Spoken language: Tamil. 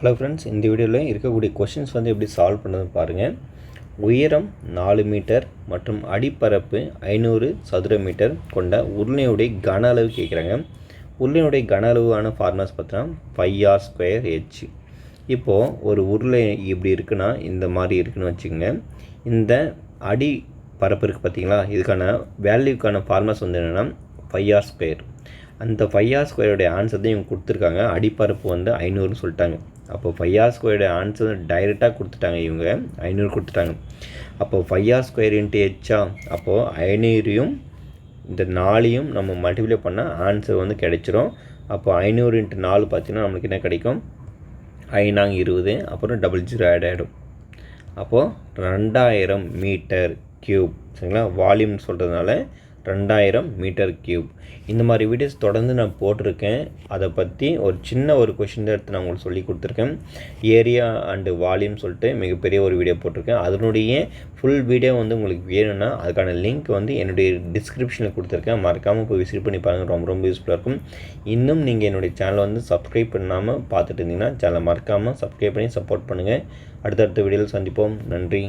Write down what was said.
ஹலோ ஃப்ரெண்ட்ஸ், இந்த வீடியோவில் இருக்கக்கூடிய கொஷின்ஸ் எப்படி சால்வ் பண்ணுறதுன்னு பாருங்கள். உயரம் 4 மீட்டர் மற்றும் அடிப்பரப்பு 500 சதுர மீட்டர் கொண்ட உருளையுடைய கன அளவு கேட்குறாங்க. உருளையுடைய கன அளவான ஃபார்முலாஸ் பார்த்தீங்கன்னா 5r²h. இப்போது ஒரு உருளை இப்படி இருக்குன்னா இந்த மாதிரி இருக்குன்னு வச்சுக்கோங்க. இந்த அடி பரப்பு இருக்குது பார்த்தீங்களா, இதுக்கான வேல்யூக்கான ஃபார்முலாஸ் என்னென்னா 5r². அந்த 5r² ஆன்சர் தான் இவங்க கொடுத்துருக்காங்க. அடிப்பரப்பு 500ன்னு சொல்லிட்டாங்க. அப்போ 5r² ஆன்சர் டைரெக்டாக கொடுத்துட்டாங்க. இவங்க 500 கொடுத்துட்டாங்க. அப்போ 5r² × h. அப்போது 500யும் இந்த 4யும் நம்ம மல்டிப்ளை பண்ணால் ஆன்சர் கிடைச்சிரும். அப்போ 500 × 4 பார்த்தீங்கன்னா நம்மளுக்கு என்ன கிடைக்கும்? 5×20. அப்புறம் 00 ஆட் ஆகிடும். அப்போது 2000 மீட்டர் க்யூப். சரிங்களா? வால்யூம் சொல்கிறதுனால 2000 மீட்டர் க்யூப். இந்த மாதிரி வீடியோஸ் தொடர்ந்து நான் போட்டிருக்கேன். அதை பற்றி ஒரு சின்ன கொஷின் தான் எடுத்து நான் உங்களுக்கு சொல்லி கொடுத்துருக்கேன். ஏரியா அண்டு வால்யூம் சொல்லிட்டு மிகப்பெரிய ஒரு வீடியோ போட்டிருக்கேன். அதனுடைய ஃபுல் வீடியோ உங்களுக்கு வேணும்னா அதுக்கான லிங்க் என்னுடைய டிஸ்கிரிப்ஷனில் கொடுத்துருக்கேன். மறக்காமல் போய் விசிட் பண்ணி பாருங்கள். ரொம்ப ரொம்ப யூஸ்ஃபுல்லாக இருக்கும். இன்னும் நீங்கள் என்னுடைய சேனலை சப்ஸ்கிரைப் பண்ணாமல் பார்த்துட்டு இருந்தீங்கன்னா சேனலை மறக்காமல் சப்ஸ்கிரைப் பண்ணி சப்போர்ட் பண்ணுங்கள். அடுத்தடுத்த வீடியோவில் சந்திப்போம். நன்றி.